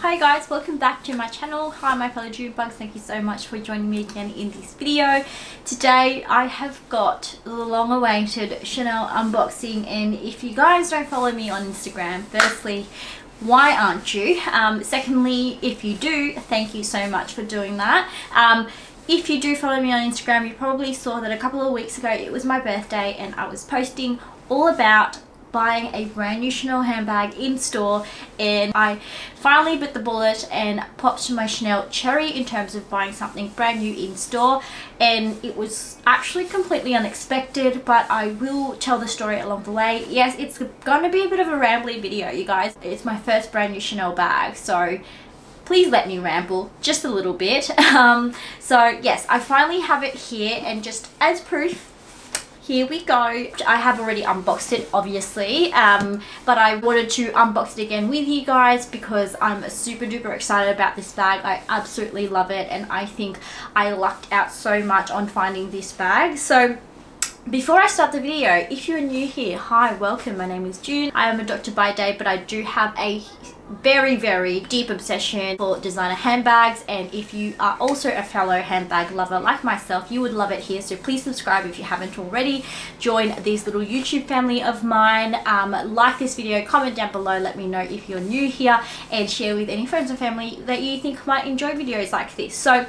Hi guys, welcome back to my channel. Hi my fellow June bugs, thank you so much for joining me again in this video. Today I have got the long awaited Chanel unboxing, and if you guys don't follow me on Instagram, firstly, why aren't you? Secondly, if you do, thank you so much for doing that. If you do follow me on Instagram, you probably saw that a couple of weeks ago it was my birthday and I was posting all about buying a brand new Chanel handbag in store, and I finally bit the bullet and popped my Chanel cherry in terms of buying something brand new in store. And it was actually completely unexpected, but I will tell the story along the way. Yes, it's gonna be a bit of a rambly video, you guys. It's my first brand new Chanel bag, so please let me ramble just a little bit. So yes, I finally have it here, and just as proof, here we go. I have already unboxed it obviously, but I wanted to unbox it again with you guys because I'm super duper excited about this bag. I absolutely love it, and I think I lucked out so much on finding this bag. So before I start the video, if you're new here, hi, welcome. My name is June. I am a doctor by day, but I do have a very deep obsession for designer handbags, and if you are also a fellow handbag lover like myself, you would love it here. So please subscribe if you haven't already. Join this little YouTube family of mine. Like this video, comment down below, let me know if you're new here, and share with any friends and family that you think might enjoy videos like this. So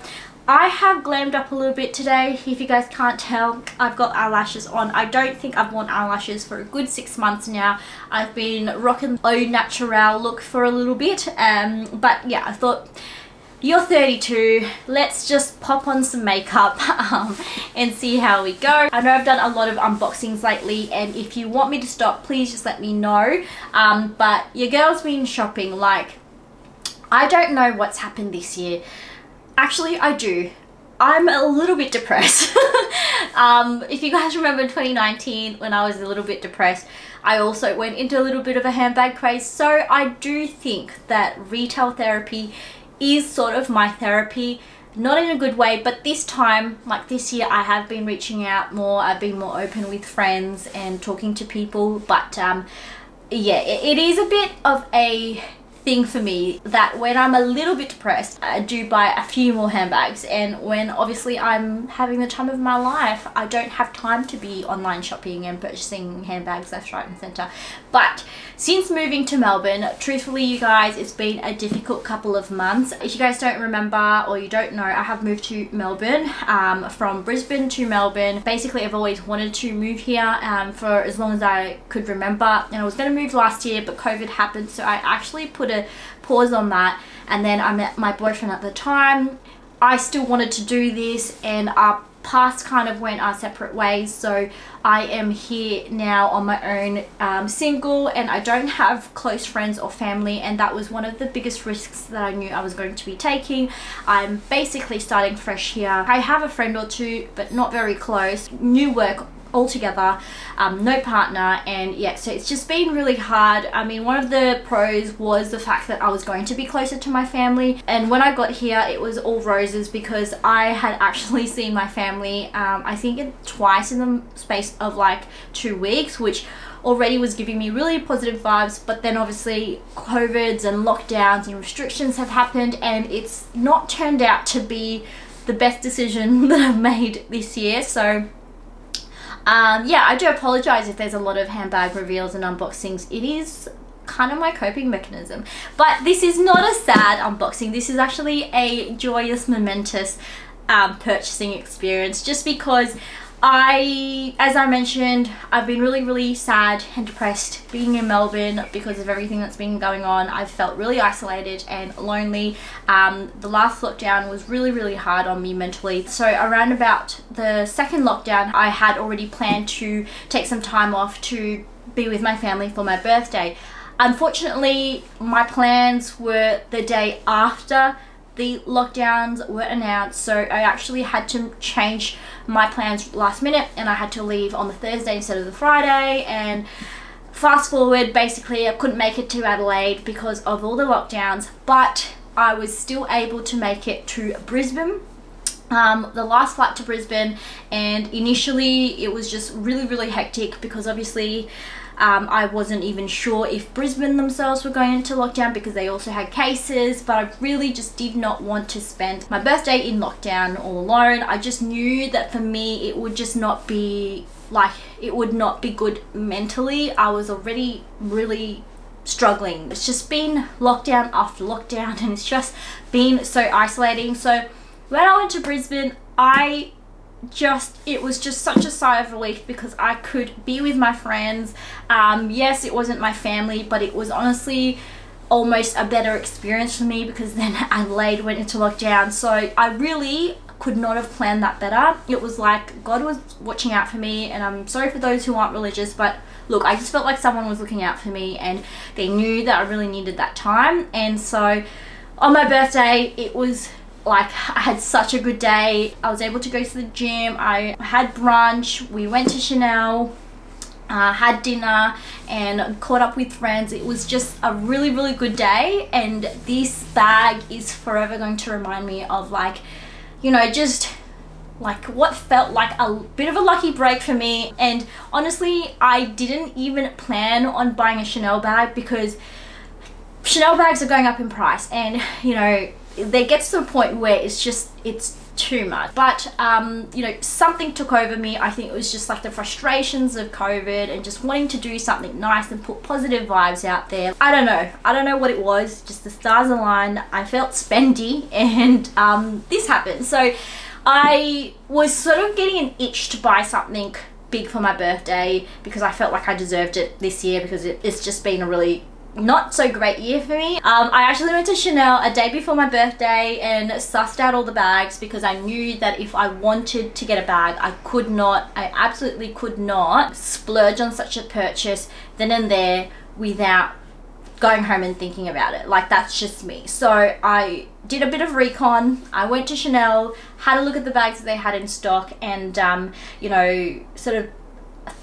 I have glammed up a little bit today. If you guys can't tell, I've got eyelashes on. I don't think I've worn eyelashes for a good 6 months now. I've been rocking au naturel look for a little bit, but yeah, I thought, you're 32, let's just pop on some makeup and see how we go. I know I've done a lot of unboxings lately, and if you want me to stop, please just let me know. But your girl's been shopping like, I don't know what's happened this year. Actually, I do. I'm a little bit depressed. If you guys remember 2019 when I was a little bit depressed, I also went into a little bit of a handbag craze. So I do think that retail therapy is sort of my therapy, not in a good way, but this time, like this year, I have been reaching out more. I've been more open with friends and talking to people, but yeah, it is a bit of a thing for me that when I'm a little bit depressed, I do buy a few more handbags, and when obviously I'm having the time of my life, I don't have time to be online shopping and purchasing handbags left, right and center. But since moving to Melbourne, truthfully you guys, it's been a difficult couple of months. If you guys don't remember or you don't know, I have moved to Melbourne, from Brisbane to Melbourne. Basically I've always wanted to move here for as long as I could remember, and I was going to move last year, but COVID happened, so I actually put a pause on that. And then I met my boyfriend at the time. I still wanted to do this, and our paths kind of went our separate ways. So I am here now on my own, single, and I don't have close friends or family, and that was one of the biggest risks that I knew I was going to be taking. I'm basically starting fresh here. I have a friend or two, but not very close. New work altogether, no partner, and yeah, so it's just been really hard. I mean, one of the pros was the fact that I was going to be closer to my family, and when I got here it was all roses because I had actually seen my family I think twice in the space of like 2 weeks, which already was giving me really positive vibes. But then obviously COVIDs and lockdowns and restrictions have happened, and it's not turned out to be the best decision that I've made this year. So yeah, I do apologize if there's a lot of handbag reveals and unboxings. It is kind of my coping mechanism. But this is not a sad unboxing. This is actually a joyous, momentous purchasing experience, just because as I mentioned, I've been really sad and depressed being in Melbourne because of everything that's been going on. I've felt really isolated and lonely. The last lockdown was really hard on me mentally. So around about the second lockdown, I had already planned to take some time off to be with my family for my birthday. Unfortunately, my plans were the day after the lockdowns were announced, so I actually had to change my plans last minute, and I had to leave on the Thursday instead of the Friday. And fast forward, basically I couldn't make it to Adelaide because of all the lockdowns, but I was still able to make it to Brisbane, the last flight to Brisbane. And initially it was just really hectic because obviously I wasn't even sure if Brisbane themselves were going into lockdown because they also had cases, but I really just did not want to spend my birthday in lockdown all alone. I just knew that for me it would just not be like, it would not be good mentally. I was already really struggling. It's just been lockdown after lockdown and it's just been so isolating. So when I went to Brisbane, it was just such a sigh of relief because I could be with my friends. Yes, it wasn't my family, but it was honestly almost a better experience for me because then Adelaide went into lockdown. So I really could not have planned that better. It was like God was watching out for me, and I'm sorry for those who aren't religious, but look, I just felt like someone was looking out for me and they knew that I really needed that time. And so on my birthday, it was like I had such a good day. I was able to go to the gym, I had brunch, we went to Chanel, had dinner and caught up with friends. It was just a really, really good day, and this bag is forever going to remind me of, like, you know, just like what felt like a bit of a lucky break for me. And honestly, I didn't even plan on buying a Chanel bag because Chanel bags are going up in price, and you know, there gets to a point where it's too much. But you know, something took over me. I think it was just like the frustrations of COVID and just wanting to do something nice and put positive vibes out there. I don't know what it was, just the stars aligned. I felt spendy, and this happened. So I was sort of getting an itch to buy something big for my birthday because I felt like I deserved it this year, because it's just been a really not so great year for me. I actually went to Chanel a day before my birthday and sussed out all the bags because I knew that if I wanted to get a bag, I absolutely could not splurge on such a purchase then and there without going home and thinking about it. Like, that's just me. So I did a bit of recon. I went to Chanel, had a look at the bags that they had in stock, and you know, sort of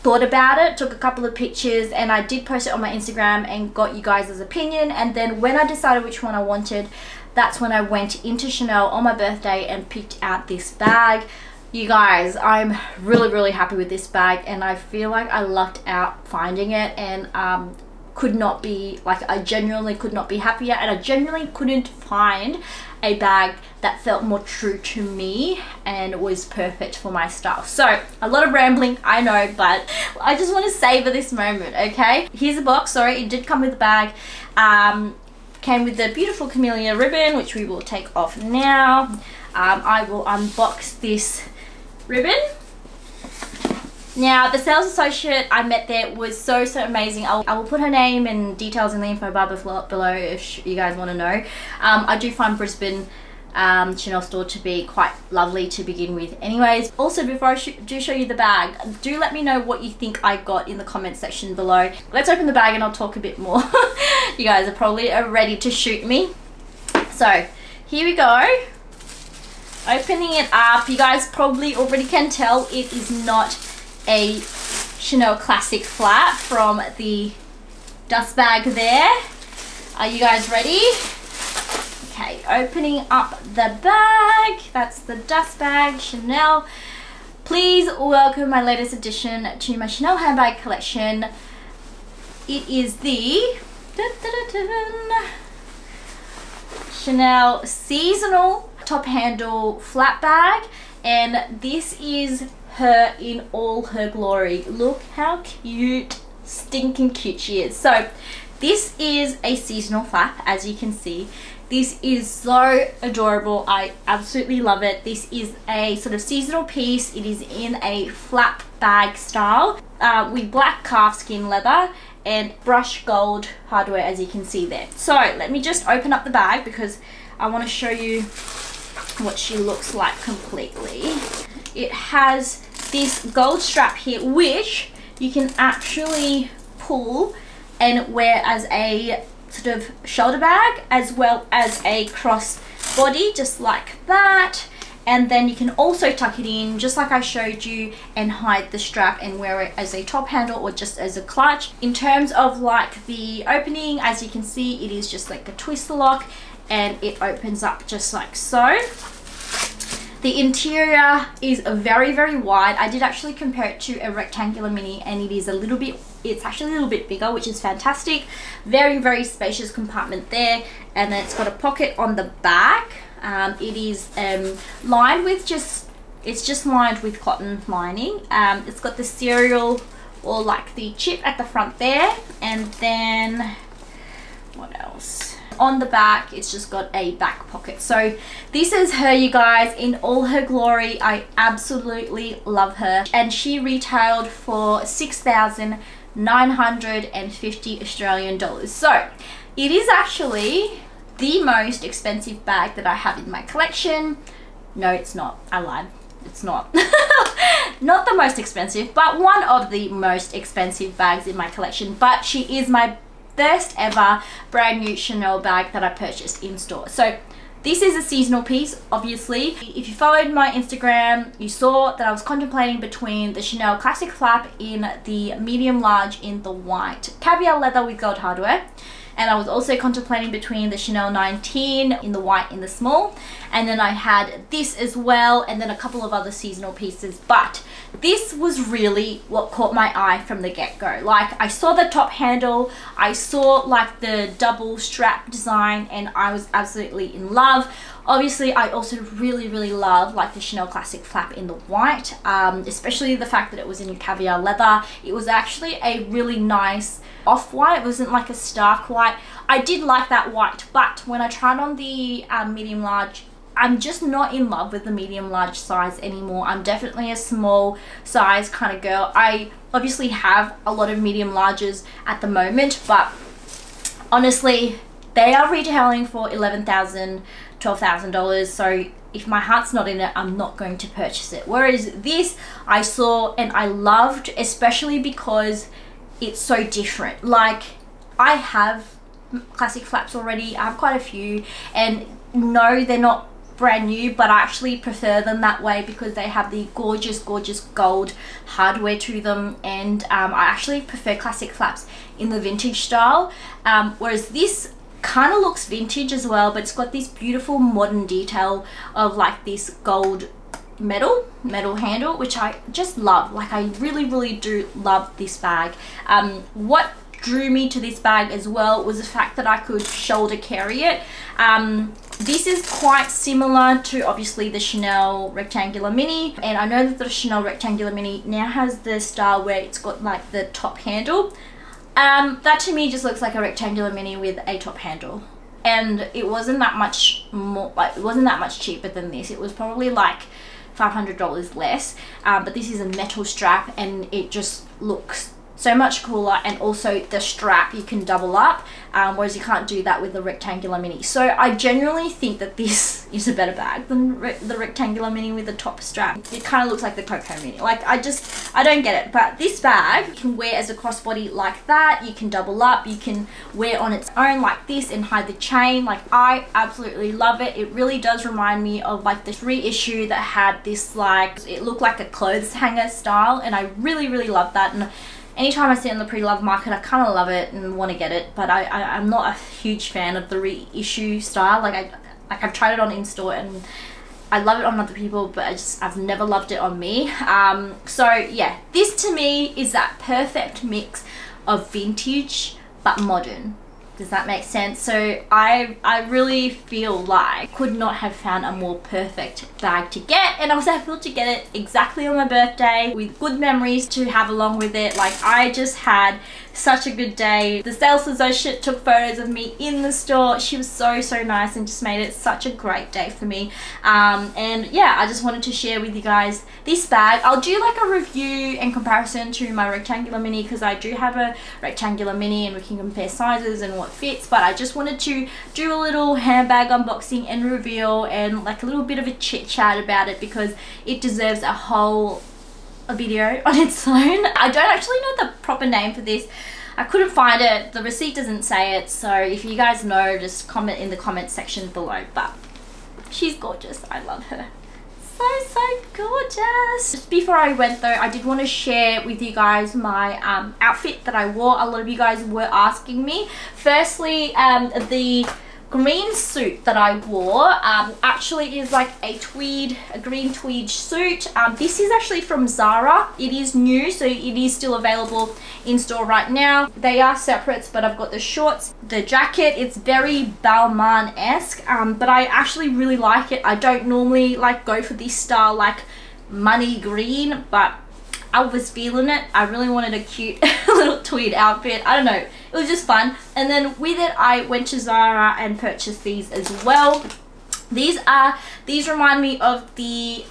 thought about it, took a couple of pictures, and I did post it on my Instagram and got you guys' opinion. And then when I decided which one I wanted, that's when I went into Chanel on my birthday and picked out this bag. You guys, I'm really, really happy with this bag, and I feel like I lucked out finding it, and could not be, like, I genuinely could not be happier, and I genuinely couldn't find a bag that felt more true to me and was perfect for my style. So a lot of rambling, I know, but I just want to savor this moment. Okay, here's the box. Sorry, it did come with a bag. Came with the beautiful camellia ribbon, which we will take off now. I will unbox this ribbon. Now, the sales associate I met there was so amazing. I will put her name and details in the info bar below if you guys want to know. I do find Brisbane Chanel store to be quite lovely to begin with anyways. Also, before I do show you the bag, do let me know what you think I got in the comment section below. Let's open the bag and I'll talk a bit more. You guys are probably ready to shoot me. So, here we go. Opening it up. You guys probably already can tell it is not a Chanel classic flap from the dust bag there. Are you guys ready? Okay, opening up the bag. That's the dust bag, Chanel. Please welcome my latest addition to my Chanel handbag collection. It is the Chanel seasonal top handle flat bag, and this is her in all her glory. Look how cute, stinking cute she is. So this is a seasonal flap, as you can see. This is so adorable. I absolutely love it. This is a sort of seasonal piece. It is in a flap bag style with black calfskin leather and brushed gold hardware, as you can see there. So let me just open up the bag because I want to show you what she looks like completely. It has this gold strap here, which you can actually pull and wear as a sort of shoulder bag as well as a cross body, just like that. And then you can also tuck it in just like I showed you and hide the strap and wear it as a top handle or just as a clutch. In terms of like the opening, as you can see, it is just like a twist lock and it opens up just like so. The interior is very, very wide. I did actually compare it to a rectangular mini, and it is a little bit it's actually a little bit bigger, which is fantastic. Very, very spacious compartment there. And then it's got a pocket on the back. It is lined with it's just lined with cotton lining. It's got the cereal or like the chip at the front there. And then what else? On the back, it's just got a back pocket. So this is her, you guys, in all her glory. I absolutely love her. And she retailed for 6,950 Australian dollars. So it is actually the most expensive bag that I have in my collection. No, it's not. I lied. It's not. Not the most expensive, but one of the most expensive bags in my collection. But she is my first ever brand new Chanel bag that I purchased in store. So this is a seasonal piece, obviously. If you followed my Instagram, you saw that I was contemplating between the Chanel Classic Flap in the medium large in the white caviar leather with gold hardware, and I was also contemplating between the Chanel 19 in the white in the small, and then I had this as well, and then a couple of other seasonal pieces. But this was really what caught my eye from the get-go. Like, I saw the top handle, I saw like the double strap design, and I was absolutely in love. Obviously, I also really love like the Chanel Classic Flap in the white, especially the fact that it was in caviar leather. It was actually a really nice off-white. It wasn't like a stark white. I did like that white, but when I tried on the medium large, I'm just not in love with the medium large size anymore. I'm definitely a small size kind of girl. I obviously have a lot of medium larges at the moment, but honestly, they are retailing for $11,000, $12,000. So if my heart's not in it, I'm not going to purchase it. Whereas this, I saw and I loved, especially because it's so different. Like, I have classic flaps already. I have quite a few, and no, they're not brand new, but I actually prefer them that way because they have the gorgeous gold hardware to them. And I actually prefer classic flaps in the vintage style, whereas this kind of looks vintage as well, but it's got this beautiful modern detail of like this gold metal handle, which I just love. Like, I really do love this bag. What drew me to this bag as well was the fact that I could shoulder carry it. This is quite similar to obviously the Chanel Rectangular Mini, and I know that the Chanel Rectangular Mini now has the style where it's got like the top handle. That to me just looks like a Rectangular Mini with a top handle, and it wasn't that much more, like, it wasn't that much cheaper than this. It was probably like $500 less, but this is a metal strap and it just looks so much cooler. And also the strap you can double up, whereas you can't do that with the Rectangular Mini. So I genuinely think that this is a better bag than the Rectangular Mini with the top strap. It kind of looks like the Coco Mini. Like, I don't get it. But this bag you can wear as a crossbody like that. You can double up, you can wear on its own like this and hide the chain. Like, I absolutely love it. It really does remind me of like the reissue that had this, like, it looked like a clothes hanger style, and I really love that. And anytime I see it on the pre-loved market, I kind of love it and want to get it, but I'm not a huge fan of the reissue style. Like, I've tried it on in-store and I love it on other people, but I've never loved it on me. So yeah, this to me is that perfect mix of vintage but modern. Does that make sense? So I really feel like I could not have found a more perfect bag to get, and I was able to get it exactly on my birthday with good memories to have along with it. Like, I just had such a good day. The sales associate took photos of me in the store. She was so nice and just made it such a great day for me. And yeah, I just wanted to share with you guys this bag. I'll do like a review and comparison to my Rectangular Mini, because I do have a Rectangular Mini and we can compare sizes and what fits, but I just wanted to do a little handbag unboxing and reveal and like a little bit of a chit chat about it, because it deserves a whole video on its own. I don't actually know the proper name for this. I couldn't find it. The receipt doesn't say it, so if you guys know, just comment in the comment section below. But she's gorgeous. I love her. So gorgeous. Just before I went though, I did want to share with you guys my outfit that I wore. A lot of you guys were asking me. Firstly, the green suit that I wore actually is like a green tweed suit. This is actually from Zara. It is new, so it is still available in store right now. They are separates, but I've got the shorts, the jacket. It's very Balmain-esque, but I actually really like it. I don't normally like go for this style like money green, but I was feeling it. I really wanted a cute little tweed outfit. I don't know, it was just fun. And then with it, I went to Zara and purchased these as well. These remind me of the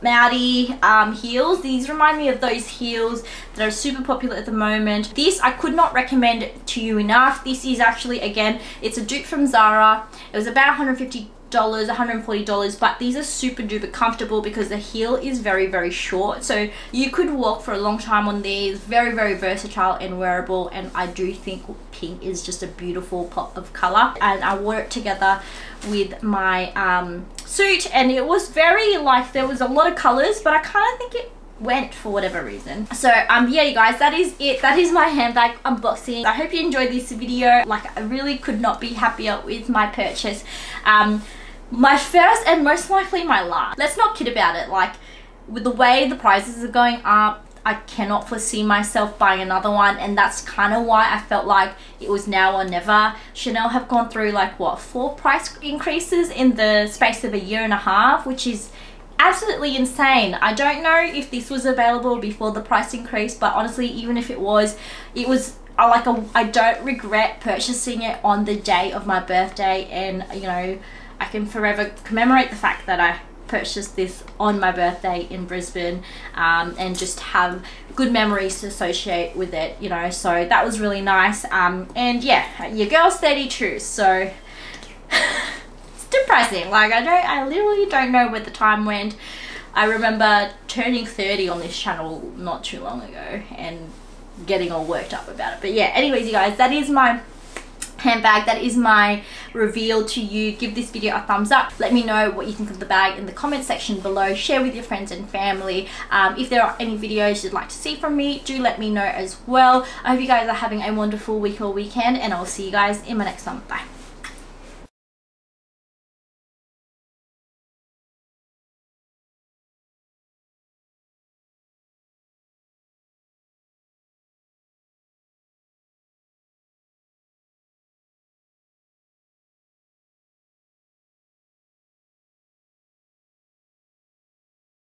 Maori heels. These remind me of those heels that are super popular at the moment. This I could not recommend to you enough. This is actually, again, it's a dupe from Zara. It was about $150, $140, but these are super duper comfortable because the heel is very, very short, so you could walk for a long time on these. Very, very versatile and wearable, and I do think pink is just a beautiful pop of color. And I wore it together with my suit, and it was very, like, there was a lot of colors, but I kind of think it went for whatever reason. So yeah, you guys, that is it. That is my handbag unboxing. I hope you enjoyed this video. Like, I really could not be happier with my purchase. My first and most likely my last. Let's not kid about it. Like, with the way the prices are going up, I cannot foresee myself buying another one, and that's kind of why I felt like it was now or never. Chanel have gone through like, what, 4 price increases in the space of a year and a half, which is absolutely insane. I don't know if this was available before the price increase, but honestly, even if it was like I don't regret purchasing it on the day of my birthday, and you know, I can forever commemorate the fact that I purchased this on my birthday in Brisbane, and just have good memories to associate with it, you know. So that was really nice. And yeah, your girl's 32, so it's depressing. Like, I literally don't know where the time went. I remember turning 30 on this channel not too long ago and getting all worked up about it. But yeah, anyways, you guys, that is my handbag. That is my reveal to you. Give this video a thumbs up. Let me know what you think of the bag in the comment section below. Share with your friends and family. If there are any videos you'd like to see from me, do let me know as well. I hope you guys are having a wonderful week or weekend, and I'll see you guys in my next one. Bye.